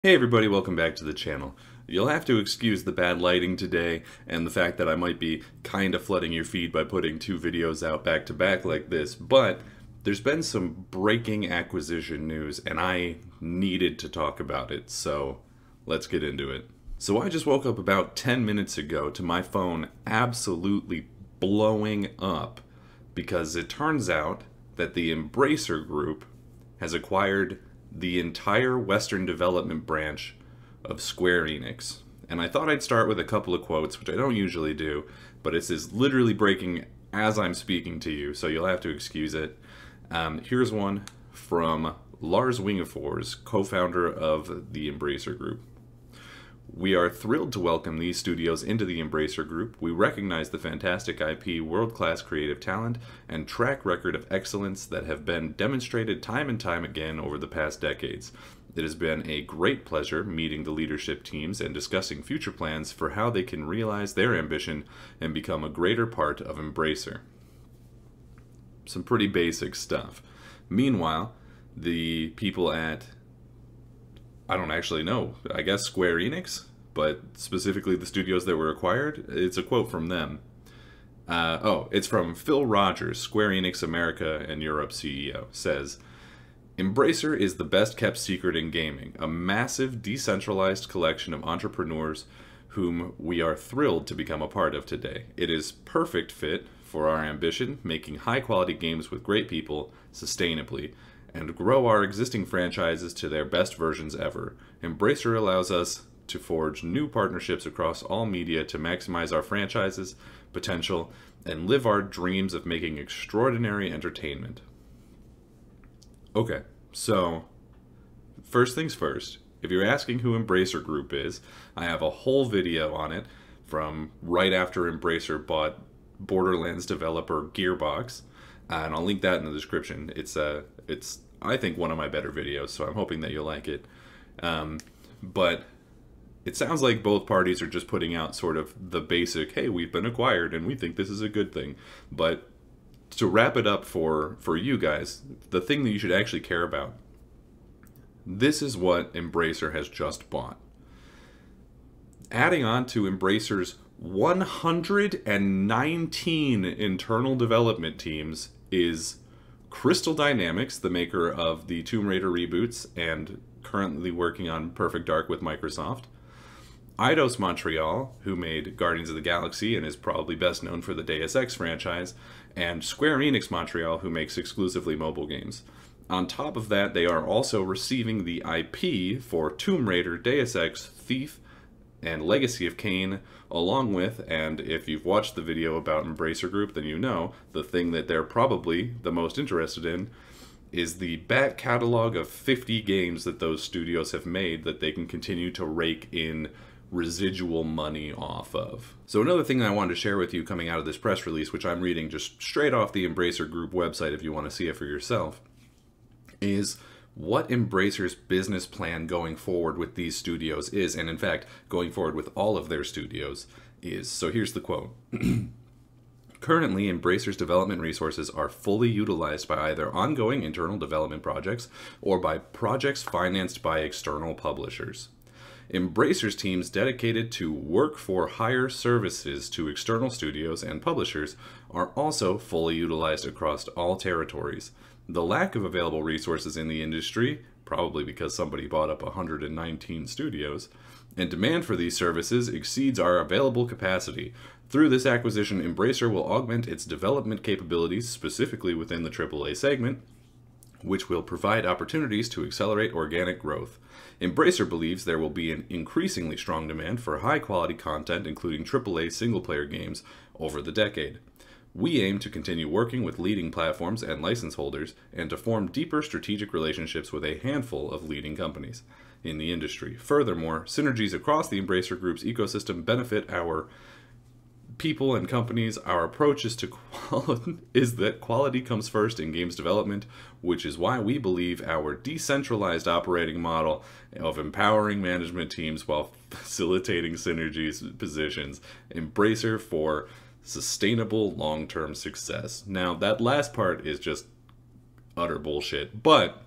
Hey everybody, welcome back to the channel. You'll have to excuse the bad lighting today and the fact that I might be kind of flooding your feed by putting two videos out back to back like this, but there's been some breaking acquisition news and I needed to talk about it, so let's get into it. So I just woke up about 10 minutes ago to my phone absolutely blowing up because it turns out that the Embracer Group has acquired the entire Western development branch of Square Enix. And I thought I'd start with a couple of quotes, which I don't usually do, but this is literally breaking as I'm speaking to you, so you'll have to excuse it. Here's one from Lars Wingefors, co-founder of the Embracer Group. We are thrilled to welcome these studios into the Embracer Group. We recognize the fantastic IP, world-class creative talent, and track record of excellence that have been demonstrated time and time again over the past decades. It has been a great pleasure meeting the leadership teams and discussing future plans for how they can realize their ambition and become a greater part of Embracer. Some pretty basic stuff. Meanwhile, the people at I don't actually know. I guess Square Enix, but specifically the studios that were acquired. It's a quote from them. It's from Phil Rogers, Square Enix America and Europe CEO, says, Embracer is the best kept secret in gaming, a massive decentralized collection of entrepreneurs whom we are thrilled to become a part of today. It is perfect fit for our ambition, making high quality games with great people, sustainably, and grow our existing franchises to their best versions ever. Embracer allows us to forge new partnerships across all media to maximize our franchises' potential and live our dreams of making extraordinary entertainment. Okay, so first things first, if you're asking who Embracer Group is, I have a whole video on it from right after Embracer bought Borderlands developer Gearbox. And I'll link that in the description. It's I think one of my better videos, so I'm hoping that you'll like it. But it sounds like both parties are just putting out sort of the basic, hey, we've been acquired and we think this is a good thing. But to wrap it up for you guys, the thing that you should actually care about, this is what Embracer has just bought. Adding on to Embracer's 119 internal development teams is Crystal Dynamics, the maker of the Tomb Raider reboots and currently working on Perfect Dark with Microsoft. Eidos Montreal, who made Guardians of the Galaxy and is probably best known for the Deus Ex franchise, and Square Enix Montreal, who makes exclusively mobile games. On top of that, they are also receiving the IP for Tomb Raider, Deus Ex, Thief, and Legacy of Kain, along with, and if you've watched the video about Embracer Group, then you know, the thing that they're probably the most interested in is the back catalog of 50 games that those studios have made that they can continue to rake in residual money off of. So another thing I wanted to share with you coming out of this press release, which I'm reading just straight off the Embracer Group website if you want to see it for yourself, is what Embracer's business plan going forward with these studios is, and in fact, going forward with all of their studios is. So here's the quote. Currently, Embracer's development resources are fully utilized by either ongoing internal development projects or by projects financed by external publishers. Embracer's teams dedicated to work-for-hire services to external studios and publishers are also fully utilized across all territories. The lack of available resources in the industry, probably because somebody bought up 119 studios, and demand for these services exceeds our available capacity. Through this acquisition, Embracer will augment its development capabilities, specifically within the AAA segment, which will provide opportunities to accelerate organic growth. Embracer believes there will be an increasingly strong demand for high-quality content, including AAA single-player games, over the decade. We aim to continue working with leading platforms and license holders and to form deeper strategic relationships with a handful of leading companies in the industry. Furthermore, synergies across the Embracer Group's ecosystem benefit our people and companies. Our approach is that quality comes first in games development, which is why we believe our decentralized operating model of empowering management teams while facilitating synergies positions Embracer for sustainable long-term success. Now, that last part is just utter bullshit, but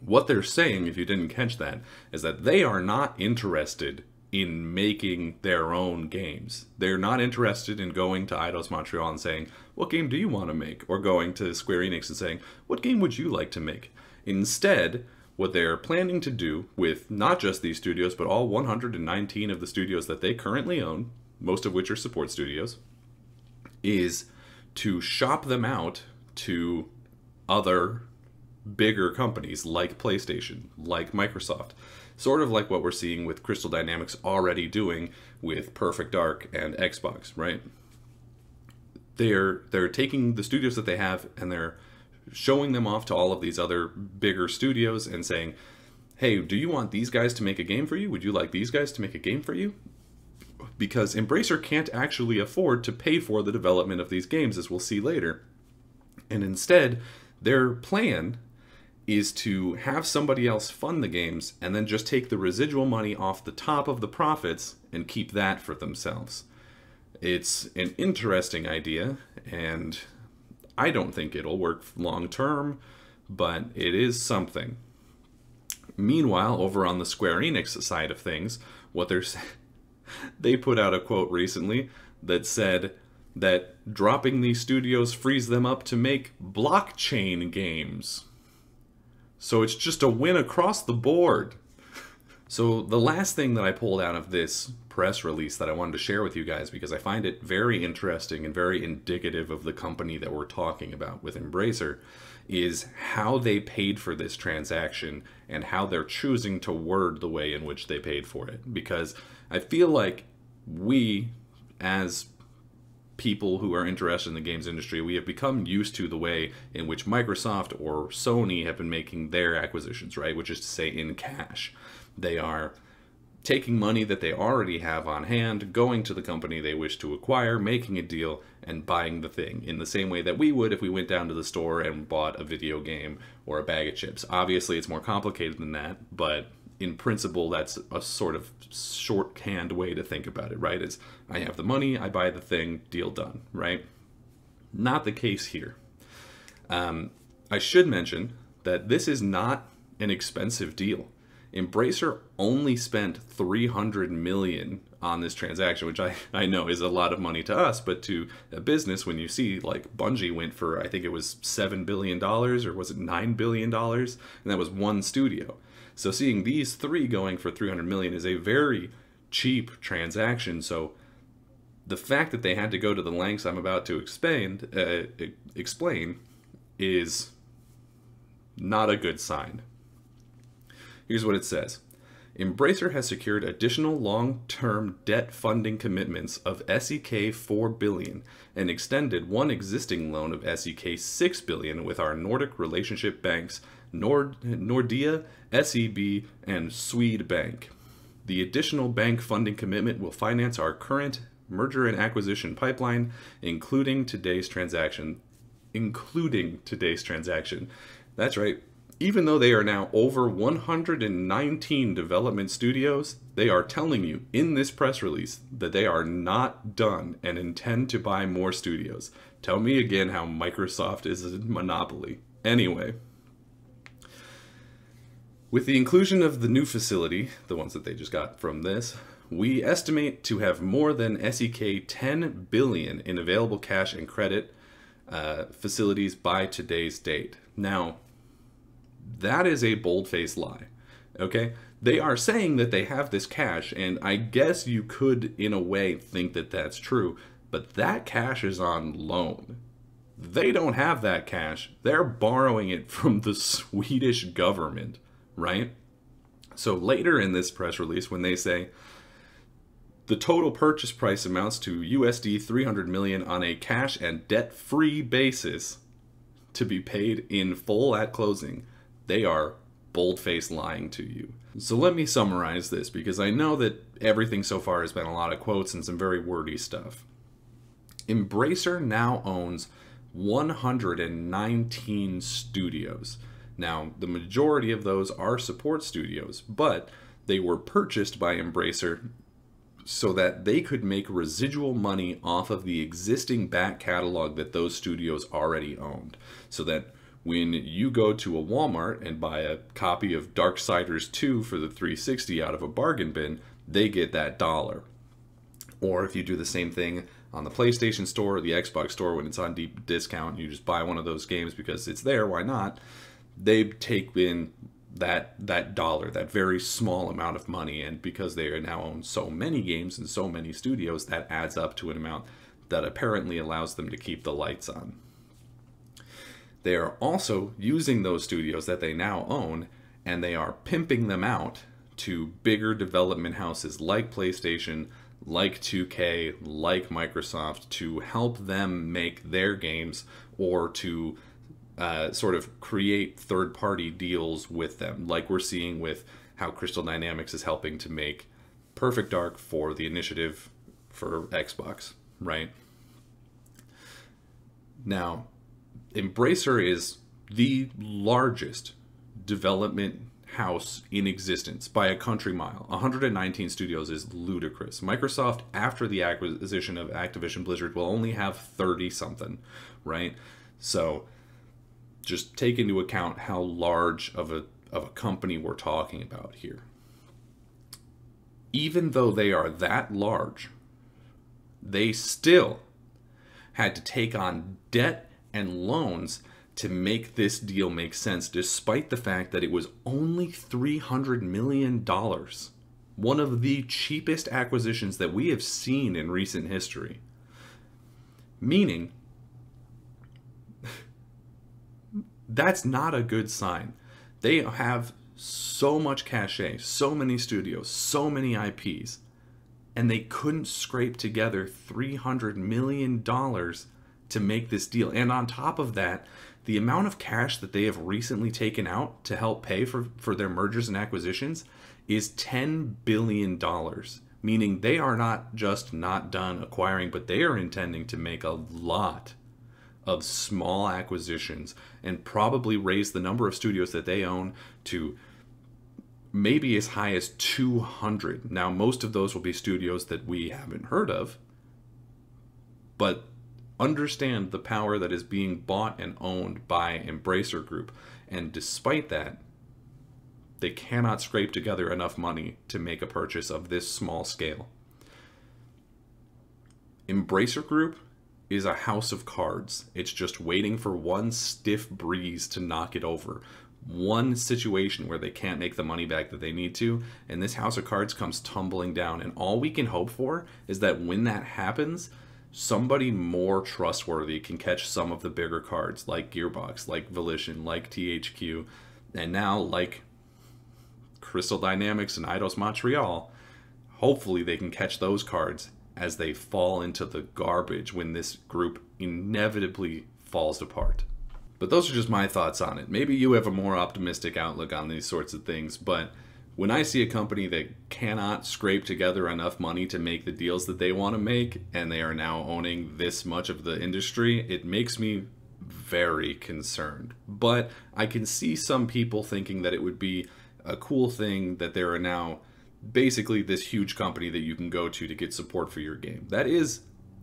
What they're saying, if you didn't catch that, is that they are not interested in making their own games. They're not interested in going to Eidos Montreal and saying, what game do you want to make? Or going to Square Enix and saying, what game would you like to make? Instead, what they're planning to do with not just these studios, but all 119 of the studios that they currently own, most of which are support studios, is to shop them out to other bigger companies like PlayStation, like Microsoft. Sort of like what we're seeing with Crystal Dynamics already doing with Perfect Dark and Xbox, right? They're taking the studios that they have and they're showing them off to all of these other bigger studios and saying, hey, do you want these guys to make a game for you? Would you like these guys to make a game for you? Because Embracer can't actually afford to pay for the development of these games, as we'll see later. And instead, their plan is to have somebody else fund the games and then just take the residual money off the top of the profits and keep that for themselves. It's an interesting idea, and I don't think it'll work long term, but it is something. Meanwhile, over on the Square Enix side of things, what they're saying, they put out a quote recently that said that dropping these studios frees them up to make blockchain games. So it's just a win across the board. So the last thing that I pulled out of this press release that I wanted to share with you guys, because I find it very interesting and very indicative of the company that we're talking about with Embracer, is how they paid for this transaction and how they're choosing to word the way in which they paid for it. Because I feel like we, as people who are interested in the games industry, we have become used to the way in which Microsoft or Sony have been making their acquisitions, right? Which is to say, in cash. They are taking money that they already have on hand, going to the company they wish to acquire, making a deal, and buying the thing in the same way that we would if we went down to the store and bought a video game or a bag of chips. Obviously, it's more complicated than that, but in principle, that's a sort of shorthand way to think about it, right? Is I have the money, I buy the thing, deal done, right? Not the case here. I should mention that this is not an expensive deal. Embracer only spent $300 million on this transaction, which I know is a lot of money to us, but to a business, when you see like Bungie went for, I think it was $7 billion, or was it $9 billion? And that was one studio. So seeing these three going for $300 million is a very cheap transaction. So the fact that they had to go to the lengths I'm about to explain is not a good sign. Here's what it says. Embracer has secured additional long-term debt funding commitments of SEK 4 billion and extended one existing loan of SEK 6 billion with our Nordic relationship banks Nordea, SEB, and Swedbank. The additional bank funding commitment will finance our current merger and acquisition pipeline, including today's transaction. That's right. Even though they are now over 119 development studios, they are telling you in this press release that they are not done and intend to buy more studios. Tell me again how Microsoft is a monopoly. Anyway, with the inclusion of the new facility, the ones that they just got from this, we estimate to have more than SEK 10 billion in available cash and credit facilities by today's date. Now, that is a bold-faced lie, okay? They are saying that they have this cash, and I guess you could, in a way, think that that's true, but that cash is on loan. They don't have that cash. They're borrowing it from the Swedish government, right? So later in this press release, when they say, the total purchase price amounts to USD 300 million on a cash and debt-free basis to be paid in full at closing, they are bold-faced lying to you. So let me summarize this, because I know that everything so far has been a lot of quotes and some very wordy stuff. Embracer now owns 119 studios. Now, the majority of those are support studios, but they were purchased by Embracer so that they could make residual money off of the existing back catalog that those studios already owned. So that When you go to a Walmart and buy a copy of Darksiders 2 for the 360 out of a bargain bin, they get that dollar. Or if you do the same thing on the PlayStation Store or the Xbox Store when it's on deep discount, you just buy one of those games because it's there, why not? They take in that dollar, that very small amount of money, and because they now own so many games and so many studios, that adds up to an amount that apparently allows them to keep the lights on. They are also using those studios that they now own, and they are pimping them out to bigger development houses like PlayStation, like 2K, like Microsoft, to help them make their games, or to sort of create third-party deals with them, like we're seeing with how Crystal Dynamics is helping to make Perfect Dark for the initiative for Xbox, right? Now, Embracer is the largest development house in existence by a country mile. 119 studios is ludicrous. Microsoft, after the acquisition of Activision Blizzard, will only have 30-something, right? So just take into account how large of a company we're talking about here. Even though they are that large, they still had to take on debt and loans to make this deal make sense, despite the fact that it was only $300 million. One of the cheapest acquisitions that we have seen in recent history. Meaning, that's not a good sign. They have so much cachet, so many studios, so many IPs, and they couldn't scrape together $300 million to make this deal. And on top of that, the amount of cash that they have recently taken out to help pay for their mergers and acquisitions is $10 billion. Meaning they are not just not done acquiring, but they are intending to make a lot of small acquisitions and probably raise the number of studios that they own to maybe as high as 200. Now, most of those will be studios that we haven't heard of, but understand the power that is being bought and owned by Embracer Group. And despite that, they cannot scrape together enough money to make a purchase of this small scale. Embracer Group is a house of cards. It's just waiting for one stiff breeze to knock it over. One situation where they can't make the money back that they need to, and this house of cards comes tumbling down. And all we can hope for is that when that happens, somebody more trustworthy can catch some of the bigger cards, like Gearbox, like Volition, like THQ, and now like Crystal Dynamics and Eidos Montreal. Hopefully they can catch those cards as they fall into the garbage when this group inevitably falls apart. But those are just my thoughts on it. Maybe you have a more optimistic outlook on these sorts of things, but when I see a company that cannot scrape together enough money to make the deals that they want to make, and they are now owning this much of the industry, it makes me very concerned. But I can see some people thinking that it would be a cool thing that there are now basically this huge company that you can go to get support for your game. That is,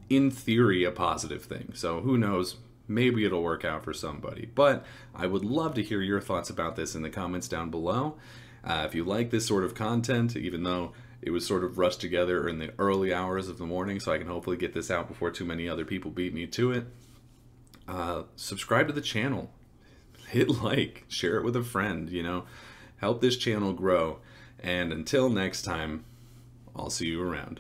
in theory, a positive thing. So who knows? Maybe it'll work out for somebody. But I would love to hear your thoughts about this in the comments down below. If you like this sort of content, even though it was sort of rushed together in the early hours of the morning, so I can hopefully get this out before too many other people beat me to it, subscribe to the channel, hit like, share it with a friend, you know, help this channel grow. And until next time, I'll see you around.